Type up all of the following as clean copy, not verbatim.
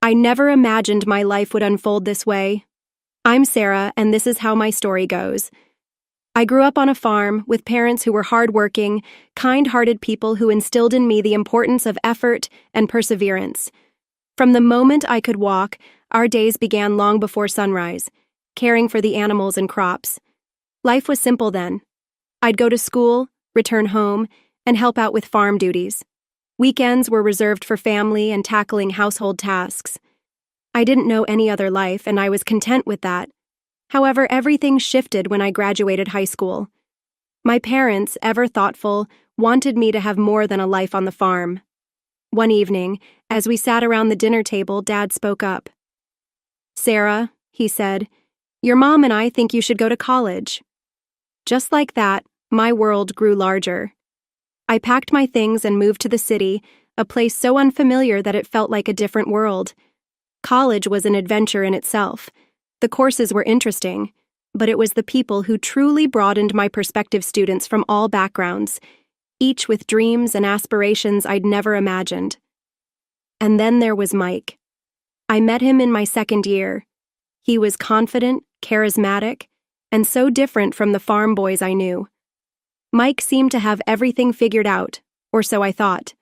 I never imagined my life would unfold this way. I'm Sarah, and this is how my story goes. I grew up on a farm with parents who were hardworking, kind-hearted people who instilled in me the importance of effort and perseverance. From the moment I could walk, our days began long before sunrise, caring for the animals and crops. Life was simple then. I'd go to school, return home, and help out with farm duties. Weekends were reserved for family and tackling household tasks. I didn't know any other life, and I was content with that. However, everything shifted when I graduated high school. My parents, ever thoughtful, wanted me to have more than a life on the farm. One evening, as we sat around the dinner table, Dad spoke up. "Sarah," he said, "your mom and I think you should go to college." Just like that, my world grew larger. I packed my things and moved to the city, a place so unfamiliar that it felt like a different world. College was an adventure in itself. The courses were interesting, but it was the people who truly broadened my perspective. Students from all backgrounds, each with dreams and aspirations I'd never imagined. And then there was Mike. I met him in my second year. He was confident, charismatic, and so different from the farm boys I knew. Mike seemed to have everything figured out, or so I thought.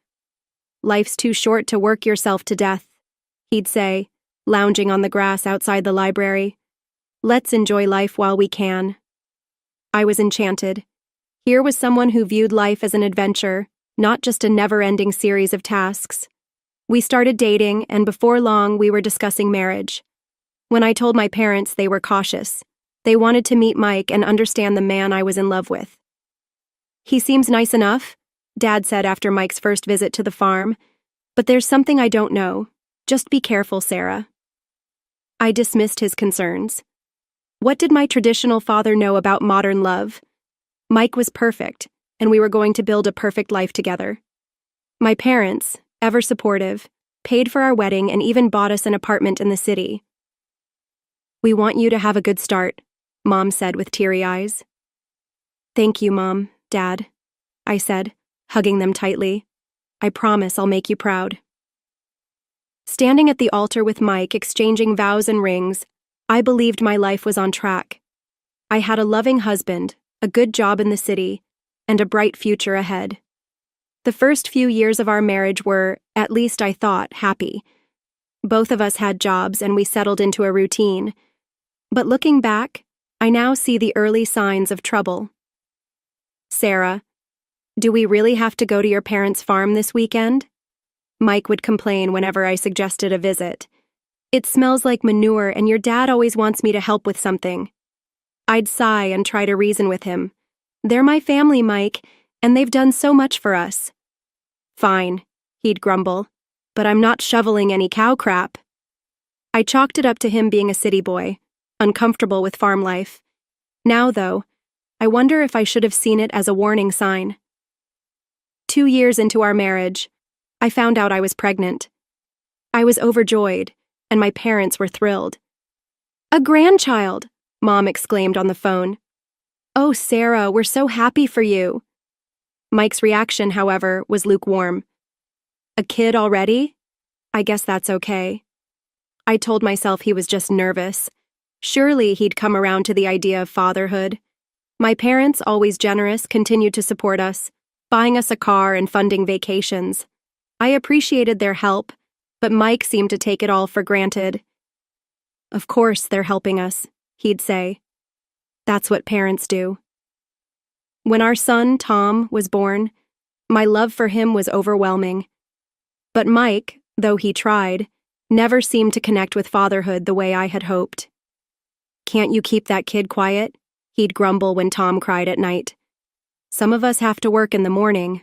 "Life's too short to work yourself to death," he'd say, lounging on the grass outside the library. "Let's enjoy life while we can." I was enchanted. Here was someone who viewed life as an adventure, not just a never-ending series of tasks. We started dating, and before long we were discussing marriage. When I told my parents, they were cautious. They wanted to meet Mike and understand the man I was in love with. "He seems nice enough," Dad said after Mike's first visit to the farm. "But there's something I don't know. Just be careful, Sarah." I dismissed his concerns. What did my traditional father know about modern love? Mike was perfect, and we were going to build a perfect life together. My parents, ever supportive, paid for our wedding and even bought us an apartment in the city. "We want you to have a good start," Mom said with teary eyes. "Thank you, Mom, Dad," I said, hugging them tightly. "I promise I'll make you proud." Standing at the altar with Mike, exchanging vows and rings, I believed my life was on track. I had a loving husband, a good job in the city, and a bright future ahead. The first few years of our marriage were, at least I thought, happy. Both of us had jobs and we settled into a routine. But looking back, I now see the early signs of trouble. "Sarah, do we really have to go to your parents' farm this weekend?" Mike would complain whenever I suggested a visit. "It smells like manure and your dad always wants me to help with something." I'd sigh and try to reason with him. "They're my family, Mike, and they've done so much for us." "Fine," he'd grumble, "but I'm not shoveling any cow crap." I chalked it up to him being a city boy, uncomfortable with farm life. Now, though, I wonder if I should have seen it as a warning sign. 2 years into our marriage, I found out I was pregnant. I was overjoyed, and my parents were thrilled. "A grandchild!" Mom exclaimed on the phone. "Oh, Sarah, we're so happy for you." Mike's reaction, however, was lukewarm. "A kid already? I guess that's okay." I told myself he was just nervous. Surely he'd come around to the idea of fatherhood. My parents, always generous, continued to support us, buying us a car and funding vacations. I appreciated their help, but Mike seemed to take it all for granted. "Of course they're helping us," he'd say. That's what parents do. When our son, Tom, was born, my love for him was overwhelming. But Mike, though he tried, never seemed to connect with fatherhood the way I had hoped. "Can't you keep that kid quiet?" He'd grumble when Tom cried at night. "Some of us have to work in the morning."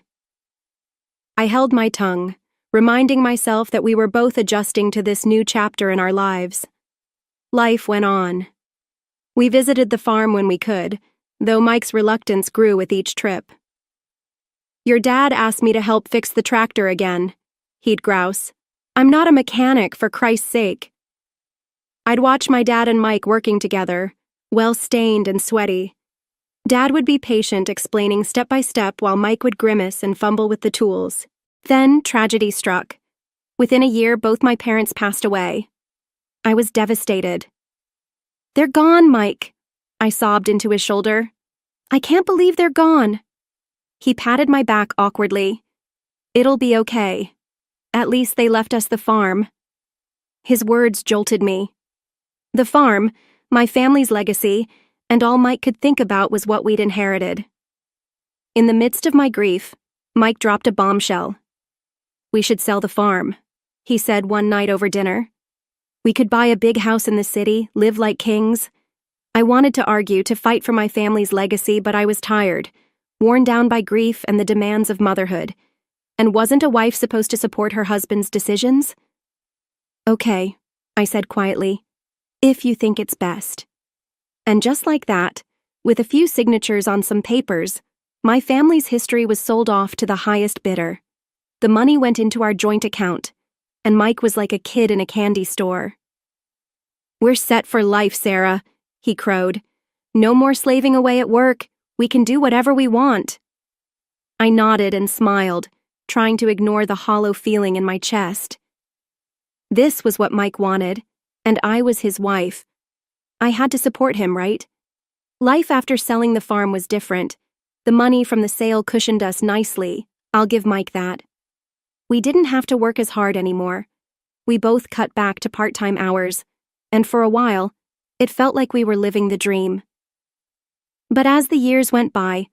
I held my tongue, reminding myself that we were both adjusting to this new chapter in our lives. Life went on. We visited the farm when we could, though Mike's reluctance grew with each trip. "Your dad asked me to help fix the tractor again," he'd grouse. "I'm not a mechanic, for Christ's sake." I'd watch my dad and Mike working together, well-stained and sweaty. Dad would be patient, explaining step by step while Mike would grimace and fumble with the tools. Then tragedy struck. Within a year, both my parents passed away. I was devastated. "They're gone, Mike," I sobbed into his shoulder. "I can't believe they're gone." He patted my back awkwardly. "It'll be okay. At least they left us the farm." His words jolted me. The farm, my family's legacy, and all Mike could think about was what we'd inherited. In the midst of my grief, Mike dropped a bombshell. "We should sell the farm," he said one night over dinner. "We could buy a big house in the city, live like kings." I wanted to argue, to fight for my family's legacy, but I was tired, worn down by grief and the demands of motherhood. And wasn't a wife supposed to support her husband's decisions? "Okay," I said quietly, "if you think it's best." And just like that, with a few signatures on some papers, my family's history was sold off to the highest bidder. The money went into our joint account, and Mike was like a kid in a candy store. "We're set for life, Sarah," he crowed. "No more slaving away at work. We can do whatever we want." I nodded and smiled, trying to ignore the hollow feeling in my chest. This was what Mike wanted, and I was his wife. I had to support him, right? Life after selling the farm was different. The money from the sale cushioned us nicely. I'll give Mike that. We didn't have to work as hard anymore. We both cut back to part-time hours, and for a while, it felt like we were living the dream. But as the years went by,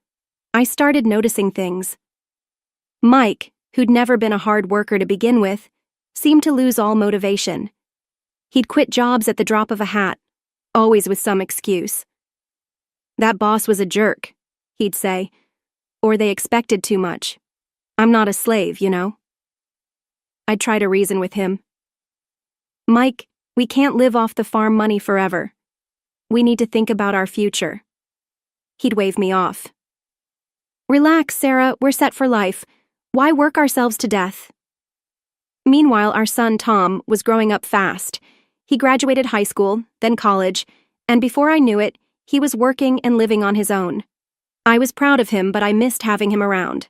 I started noticing things. Mike, who'd never been a hard worker to begin with, seemed to lose all motivation. He'd quit jobs at the drop of a hat, always with some excuse. "That boss was a jerk," he'd say, or "they expected too much. I'm not a slave, you know." I'd try to reason with him. "Mike, we can't live off the farm money forever. We need to think about our future." He'd wave me off. "Relax, Sarah, we're set for life. Why work ourselves to death?" Meanwhile, our son Tom was growing up fast. He graduated high school, then college, and before I knew it, he was working and living on his own. I was proud of him, but I missed having him around.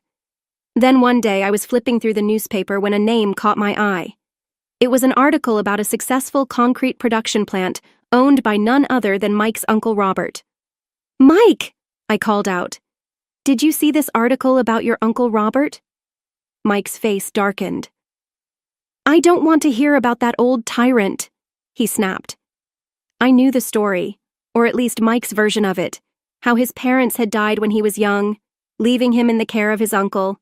Then one day I was flipping through the newspaper when a name caught my eye. It was an article about a successful concrete production plant owned by none other than Mike's Uncle Robert. "Mike!" I called out. "Did you see this article about your Uncle Robert?" Mike's face darkened. "I don't want to hear about that old tyrant," he snapped. I knew the story, or at least Mike's version of it, how his parents had died when he was young, leaving him in the care of his uncle,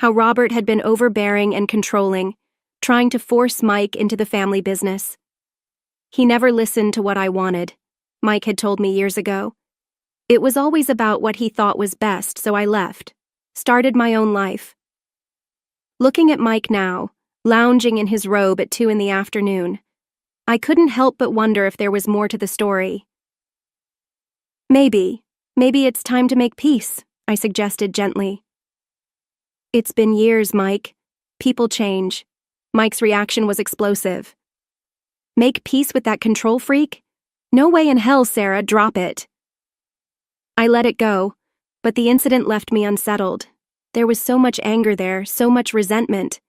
how Robert had been overbearing and controlling, trying to force Mike into the family business. He never listened to what I wanted, Mike had told me years ago. It was always about what he thought was best, so I left, started my own life. Looking at Mike now, lounging in his robe at 2 p.m, I couldn't help but wonder if there was more to the story. Maybe it's time to make peace," I suggested gently. "It's been years, Mike. People change." Mike's reaction was explosive. "Make peace with that control freak? No way in hell, Sarah, drop it." I let it go, but the incident left me unsettled. There was so much anger there, so much resentment.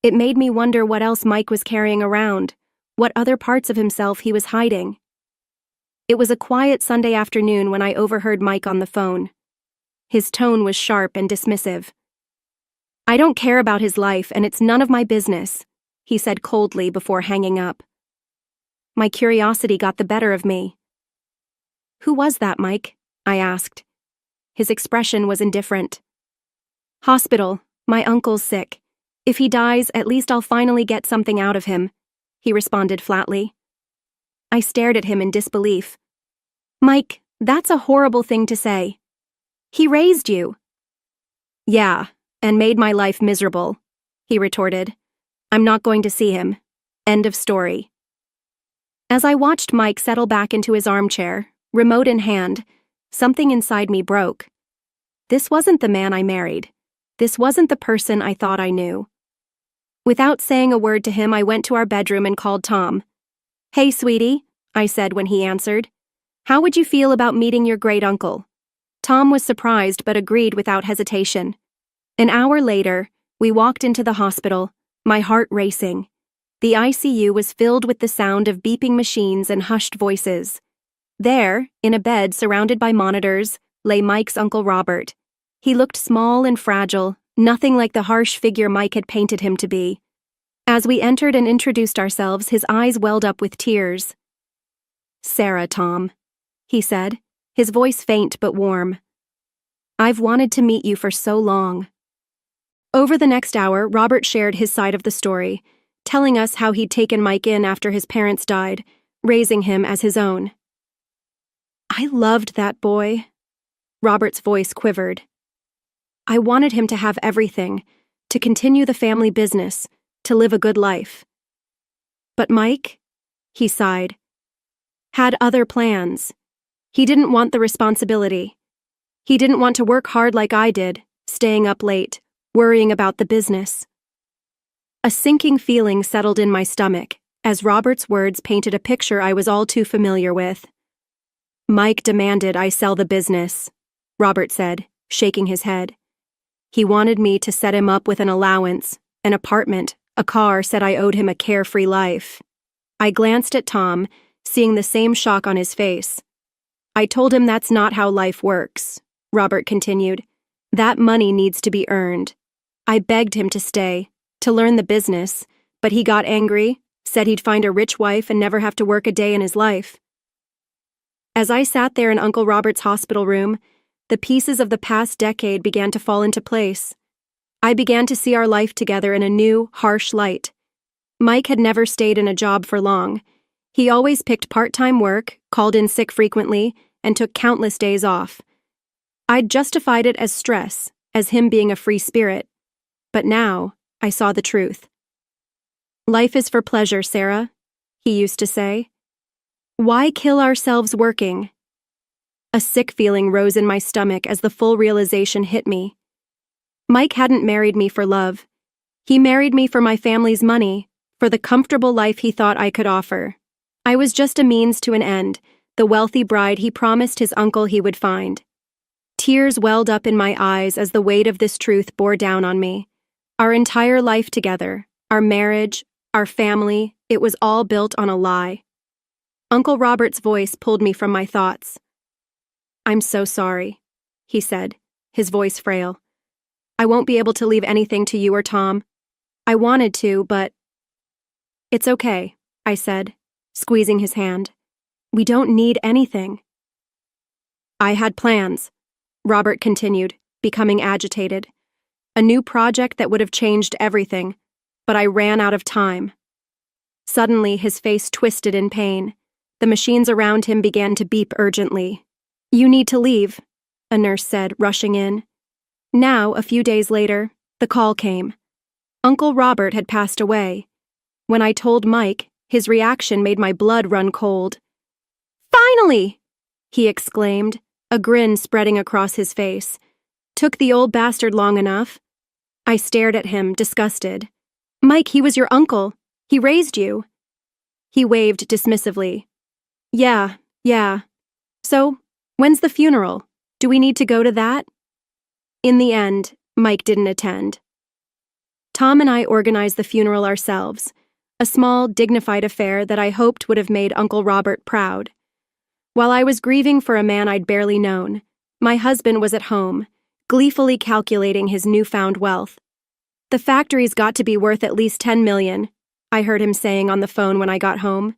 It made me wonder what else Mike was carrying around, what other parts of himself he was hiding. It was a quiet Sunday afternoon when I overheard Mike on the phone. His tone was sharp and dismissive. "I don't care about his life, and it's none of my business," he said coldly before hanging up. My curiosity got the better of me. "Who was that, Mike?" I asked. His expression was indifferent. "Hospital. My uncle's sick. If he dies, at least I'll finally get something out of him," he responded flatly. I stared at him in disbelief. "Mike, that's a horrible thing to say. He raised you." "Yeah, and made my life miserable," he retorted. "I'm not going to see him. End of story." As I watched Mike settle back into his armchair, remote in hand, something inside me broke. This wasn't the man I married. This wasn't the person I thought I knew. Without saying a word to him, I went to our bedroom and called Tom. "Hey, sweetie," I said when he answered. "How would you feel about meeting your great-uncle?" Tom was surprised but agreed without hesitation. An hour later, we walked into the hospital, my heart racing. The ICU was filled with the sound of beeping machines and hushed voices. There, in a bed surrounded by monitors, lay Mike's Uncle Robert. He looked small and fragile, nothing like the harsh figure Mike had painted him to be. As we entered and introduced ourselves, his eyes welled up with tears. "Sarah, Tom," he said, his voice faint but warm. "I've wanted to meet you for so long." Over the next hour, Robert shared his side of the story, telling us how he'd taken Mike in after his parents died, raising him as his own. "I loved that boy." Robert's voice quivered. "I wanted him to have everything, to continue the family business, to live a good life. But Mike," he sighed, "had other plans. He didn't want the responsibility. He didn't want to work hard like I did, staying up late, worrying about the business." A sinking feeling settled in my stomach as Robert's words painted a picture I was all too familiar with. "Mike demanded I sell the business," Robert said, shaking his head. "He wanted me to set him up with an allowance, an apartment, a car, said I owed him a carefree life." I glanced at Tom, seeing the same shock on his face. "I told him that's not how life works," Robert continued. "That money needs to be earned. I begged him to stay, to learn the business, but he got angry, said he'd find a rich wife and never have to work a day in his life." As I sat there in Uncle Robert's hospital room, the pieces of the past decade began to fall into place. I began to see our life together in a new, harsh light. Mike had never stayed in a job for long. He always picked part-time work, called in sick frequently, and took countless days off. I'd justified it as stress, as him being a free spirit. But now, I saw the truth. "Life is for pleasure, Sarah," he used to say. "Why kill ourselves working?" A sick feeling rose in my stomach as the full realization hit me. Mike hadn't married me for love. He married me for my family's money, for the comfortable life he thought I could offer. I was just a means to an end, the wealthy bride he promised his uncle he would find. Tears welled up in my eyes as the weight of this truth bore down on me. Our entire life together, our marriage, our family, it was all built on a lie. Uncle Robert's voice pulled me from my thoughts. "I'm so sorry," he said, his voice frail. "I won't be able to leave anything to you or Tom. I wanted to, but—" "It's okay," I said, squeezing his hand. "We don't need anything." "I had plans," Robert continued, becoming agitated. "A new project that would have changed everything, but I ran out of time." Suddenly, his face twisted in pain. The machines around him began to beep urgently. "You need to leave," a nurse said, rushing in. Now, a few days later, the call came. Uncle Robert had passed away. When I told Mike, his reaction made my blood run cold. "Finally!" he exclaimed, a grin spreading across his face. "Took the old bastard long enough." I stared at him, disgusted. "Mike, he was your uncle. He raised you." He waved dismissively. Yeah. So, when's the funeral? Do we need to go to that?" In the end, Mike didn't attend. Tom and I organized the funeral ourselves, a small, dignified affair that I hoped would have made Uncle Robert proud. While I was grieving for a man I'd barely known, my husband was at home, gleefully calculating his newfound wealth. "The factory's got to be worth at least $10 million, I heard him saying on the phone when I got home.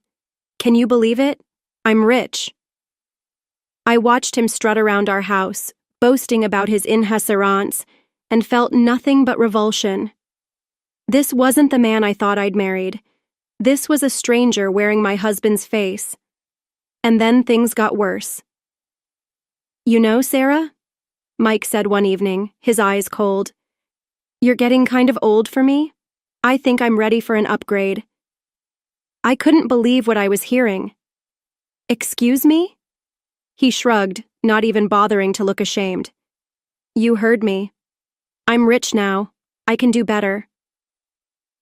"Can you believe it? I'm rich." I watched him strut around our house, boasting about his inhasarance, and felt nothing but revulsion. This wasn't the man I thought I'd married. This was a stranger wearing my husband's face. And then things got worse. "You know, Sarah," Mike said one evening, his eyes cold, "you're getting kind of old for me. I think I'm ready for an upgrade." I couldn't believe what I was hearing. "Excuse me?" He shrugged, not even bothering to look ashamed. "You heard me. I'm rich now. I can do better."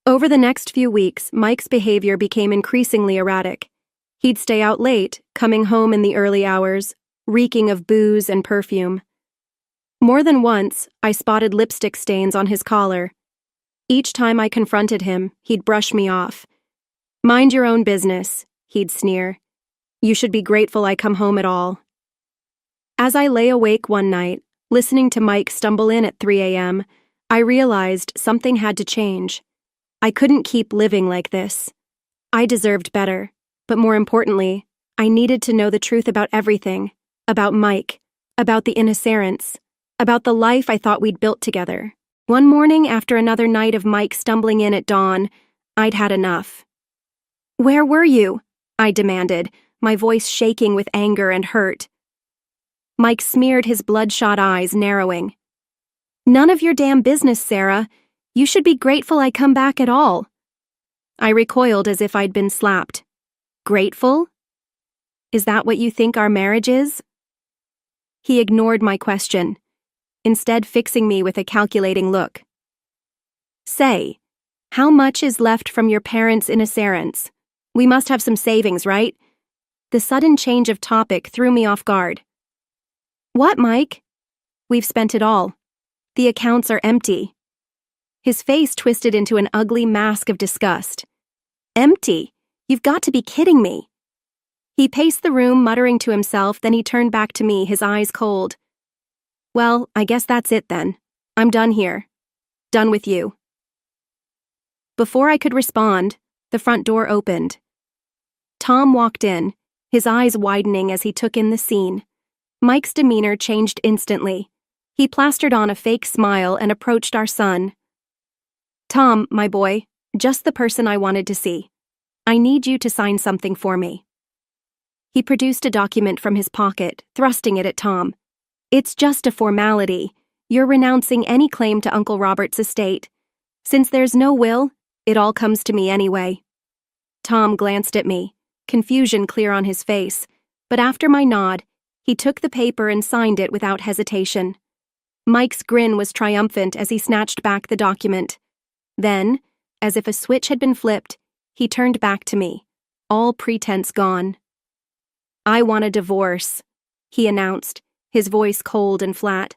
Over the next few weeks, Mike's behavior became increasingly erratic. He'd stay out late, coming home in the early hours, reeking of booze and perfume. More than once, I spotted lipstick stains on his collar. Each time I confronted him, he'd brush me off, Mind your own business, he'd sneer. You should be grateful I come home at all. As I lay awake one night, listening to Mike stumble in at 3 a.m., I realized something had to change. I couldn't keep living like this. I deserved better, but more importantly, I needed to know the truth about everything, about Mike, about the Innocents, about the life I thought we'd built together. One morning after another night of Mike stumbling in at dawn, I'd had enough. "Where were you?" I demanded, my voice shaking with anger and hurt. Mike smeared his bloodshot eyes, narrowing. "None of your damn business, Sarah. You should be grateful I come back at all." I recoiled as if I'd been slapped. Grateful? Is that what you think our marriage is? He ignored my question, instead fixing me with a calculating look. "Say, how much is left from your parents' Innocents? We must have some savings, right?" The sudden change of topic threw me off guard. "What, Mike?" "We've spent it all. The accounts are empty." His face twisted into an ugly mask of disgust. "Empty? You've got to be kidding me." He paced the room, muttering to himself, then he turned back to me, his eyes cold. "Well, I guess that's it then. I'm done here. Done with you." Before I could respond, the front door opened. Tom walked in, his eyes widening as he took in the scene. Mike's demeanor changed instantly. He plastered on a fake smile and approached our son. "Tom, my boy, just the person I wanted to see. I need you to sign something for me." He produced a document from his pocket, thrusting it at Tom. "It's just a formality. You're renouncing any claim to Uncle Robert's estate. Since there's no will, it all comes to me anyway." Tom glanced at me, confusion clear on his face, but after my nod, he took the paper and signed it without hesitation. Mike's grin was triumphant as he snatched back the document. Then, as if a switch had been flipped, he turned back to me, all pretense gone. "I want a divorce," he announced, his voice cold and flat.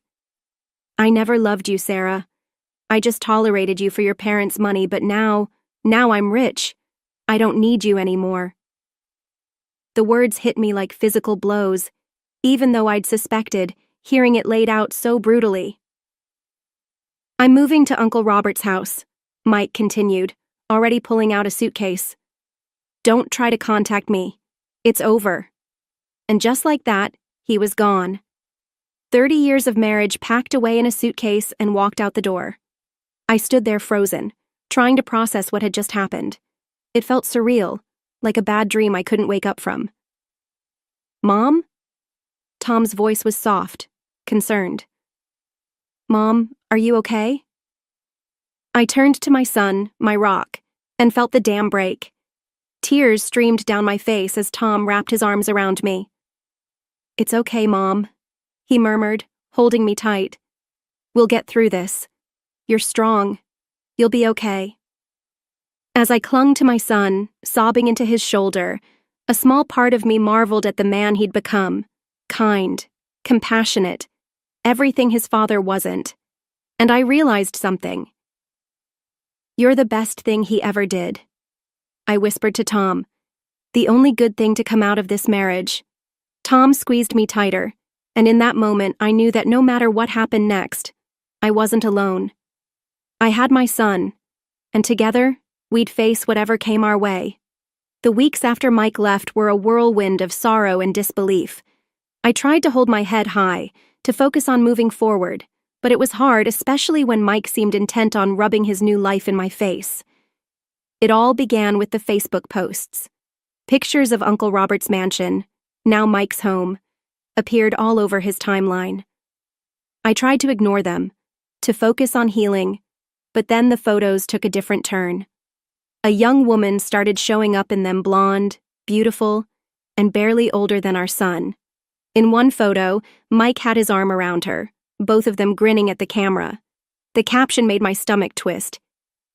"I never loved you, Sarah. I just tolerated you for your parents' money, but now I'm rich. I don't need you anymore." The words hit me like physical blows, even though I'd suspected, hearing it laid out so brutally. "I'm moving to Uncle Robert's house," Mike continued, already pulling out a suitcase. "Don't try to contact me. It's over." And just like that, he was gone. 30 years of marriage packed away in a suitcase and walked out the door. I stood there frozen, trying to process what had just happened. It felt surreal, like a bad dream I couldn't wake up from. "Mom?" Tom's voice was soft, concerned. "Mom, are you okay?" I turned to my son, my rock, and felt the dam break. Tears streamed down my face as Tom wrapped his arms around me. "It's okay, Mom," he murmured, holding me tight. "We'll get through this. You're strong. You'll be okay." As I clung to my son, sobbing into his shoulder, a small part of me marveled at the man he'd become. Kind, compassionate, everything his father wasn't. And I realized something. "You're the best thing he ever did," I whispered to Tom. "The only good thing to come out of this marriage." Tom squeezed me tighter, and in that moment I knew that no matter what happened next, I wasn't alone. I had my son, and together, we'd face whatever came our way. The weeks after Mike left were a whirlwind of sorrow and disbelief. I tried to hold my head high, to focus on moving forward, but it was hard, especially when Mike seemed intent on rubbing his new life in my face. It all began with the Facebook posts. Pictures of Uncle Robert's mansion, now Mike's home, appeared all over his timeline. I tried to ignore them, to focus on healing, but then the photos took a different turn. A young woman started showing up in them, blonde, beautiful, and barely older than our son. In one photo, Mike had his arm around her, both of them grinning at the camera. The caption made my stomach twist.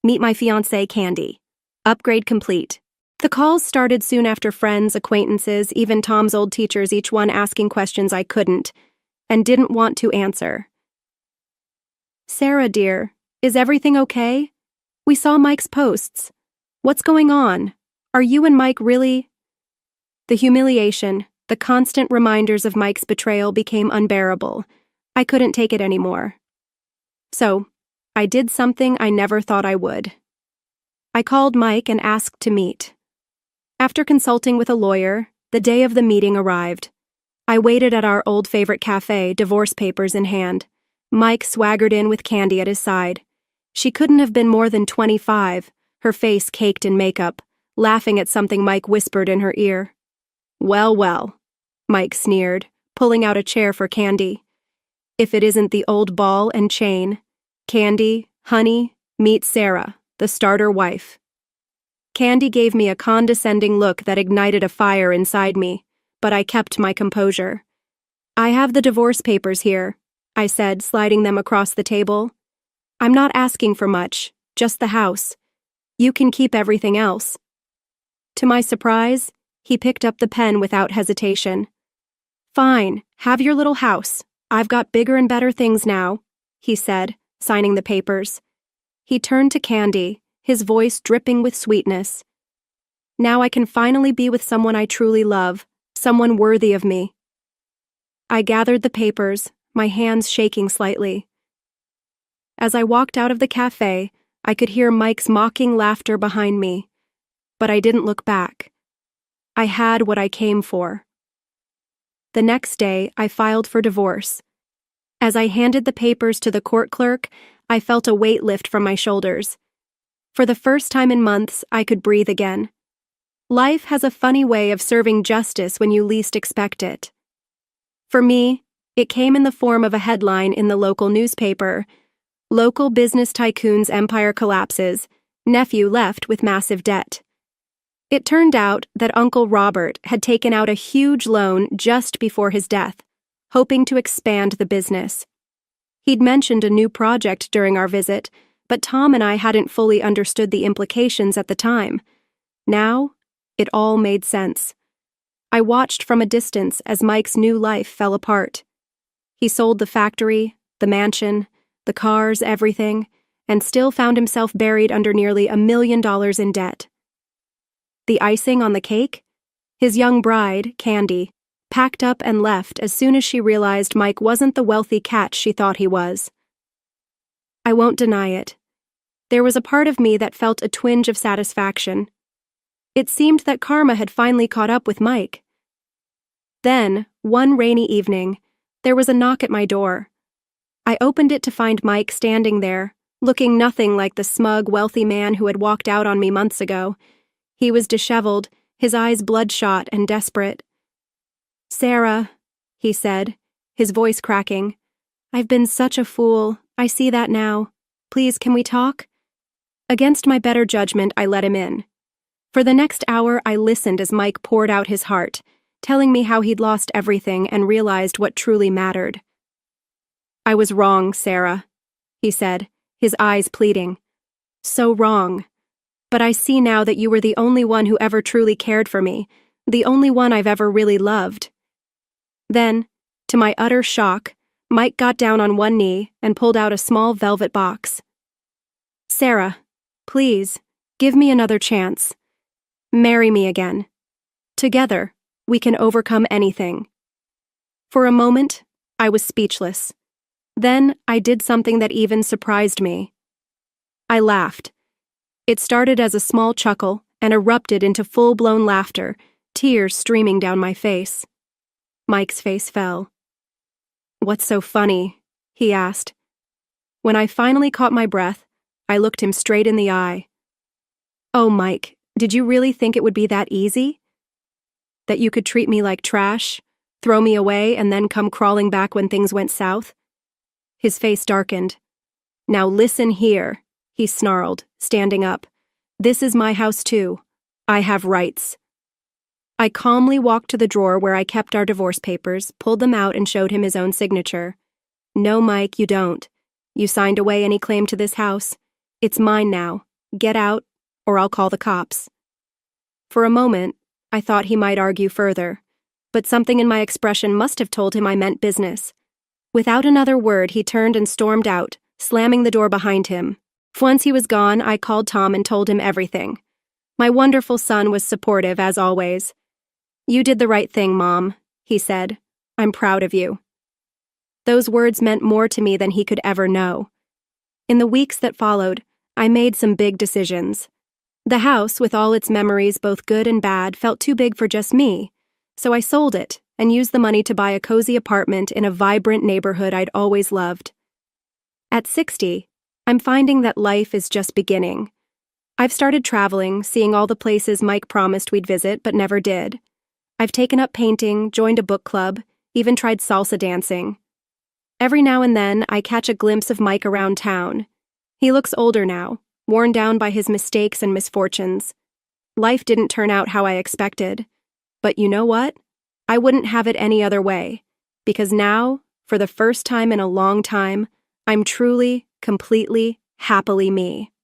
"Meet my fiancée, Candy. Upgrade complete." The calls started soon after, friends, acquaintances, even Tom's old teachers, each one asking questions I couldn't and didn't want to answer. "Sarah, dear, is everything okay? We saw Mike's posts. What's going on? Are you and Mike really? The humiliation, the constant reminders of Mike's betrayal became unbearable. I couldn't take it anymore. So, I did something I never thought I would. I called Mike and asked to meet. After consulting with a lawyer, the day of the meeting arrived. I waited at our old favorite cafe, divorce papers in hand. Mike swaggered in with Candy at his side. She couldn't have been more than 25, her face caked in makeup, laughing at something Mike whispered in her ear. "Well, well," Mike sneered, pulling out a chair for Candy. "If it isn't the old ball and chain. Candy, honey, meet Sarah, the starter wife." Candy gave me a condescending look that ignited a fire inside me, but I kept my composure. "I have the divorce papers here," I said, sliding them across the table. "I'm not asking for much, just the house. You can keep everything else." To my surprise, he picked up the pen without hesitation. "Fine, have your little house. I've got bigger and better things now," he said, signing the papers. He turned to Candy, his voice dripping with sweetness. "Now I can finally be with someone I truly love, someone worthy of me." I gathered the papers, my hands shaking slightly. As I walked out of the cafe, I could hear Mike's mocking laughter behind me, but I didn't look back. I had what I came for. The next day, I filed for divorce. As I handed the papers to the court clerk, I felt a weight lift from my shoulders. For the first time in months, I could breathe again. Life has a funny way of serving justice when you least expect it. For me, it came in the form of a headline in the local newspaper: "Local business tycoon's empire collapses, nephew left with massive debt." It turned out that Uncle Robert had taken out a huge loan just before his death, hoping to expand the business. He'd mentioned a new project during our visit, but Tom and I hadn't fully understood the implications at the time. Now, it all made sense. I watched from a distance as Mike's new life fell apart. He sold the factory, the mansion, the cars, everything, and still found himself buried under nearly $1 million in debt. The icing on the cake? His young bride, Candy, packed up and left as soon as she realized Mike wasn't the wealthy catch she thought he was. I won't deny it. There was a part of me that felt a twinge of satisfaction. It seemed that karma had finally caught up with Mike. Then, one rainy evening, there was a knock at my door. I opened it to find Mike standing there, looking nothing like the smug, wealthy man who had walked out on me months ago. He was disheveled, his eyes bloodshot and desperate. "Sarah," he said, his voice cracking, "I've been such a fool. I see that now. Please, can we talk?" Against my better judgment, I let him in. For the next hour, I listened as Mike poured out his heart, telling me how he'd lost everything and realized what truly mattered. "I was wrong, Sarah," he said, his eyes pleading. "So wrong. But I see now that you were the only one who ever truly cared for me, the only one I've ever really loved." Then, to my utter shock, Mike got down on one knee and pulled out a small velvet box. "Sarah, please, give me another chance. Marry me again. Together, we can overcome anything." For a moment, I was speechless. Then I did something that even surprised me. I laughed. It started as a small chuckle and erupted into full-blown laughter, tears streaming down my face. Mike's face fell. "What's so funny?" he asked. When I finally caught my breath, I looked him straight in the eye. "Oh, Mike, did you really think it would be that easy? That you could treat me like trash, throw me away, and then come crawling back when things went south?" His face darkened. "Now listen here," he snarled, standing up. "This is my house too. I have rights." I calmly walked to the drawer where I kept our divorce papers, pulled them out, and showed him his own signature. "No, Mike, you don't. You signed away any claim to this house. It's mine now. Get out, or I'll call the cops." For a moment, I thought he might argue further, but something in my expression must have told him I meant business. Without another word, he turned and stormed out, slamming the door behind him. Once he was gone, I called Tom and told him everything. My wonderful son was supportive, as always. "You did the right thing, Mom," he said. "I'm proud of you." Those words meant more to me than he could ever know. In the weeks that followed, I made some big decisions. The house, with all its memories, both good and bad, felt too big for just me, so I sold it and used the money to buy a cozy apartment in a vibrant neighborhood I'd always loved. At 60, I'm finding that life is just beginning. I've started traveling, seeing all the places Mike promised we'd visit but never did. I've taken up painting, joined a book club, even tried salsa dancing. Every now and then, I catch a glimpse of Mike around town. He looks older now, worn down by his mistakes and misfortunes. Life didn't turn out how I expected. But you know what? I wouldn't have it any other way. Because now, for the first time in a long time, I'm truly, completely, happily me.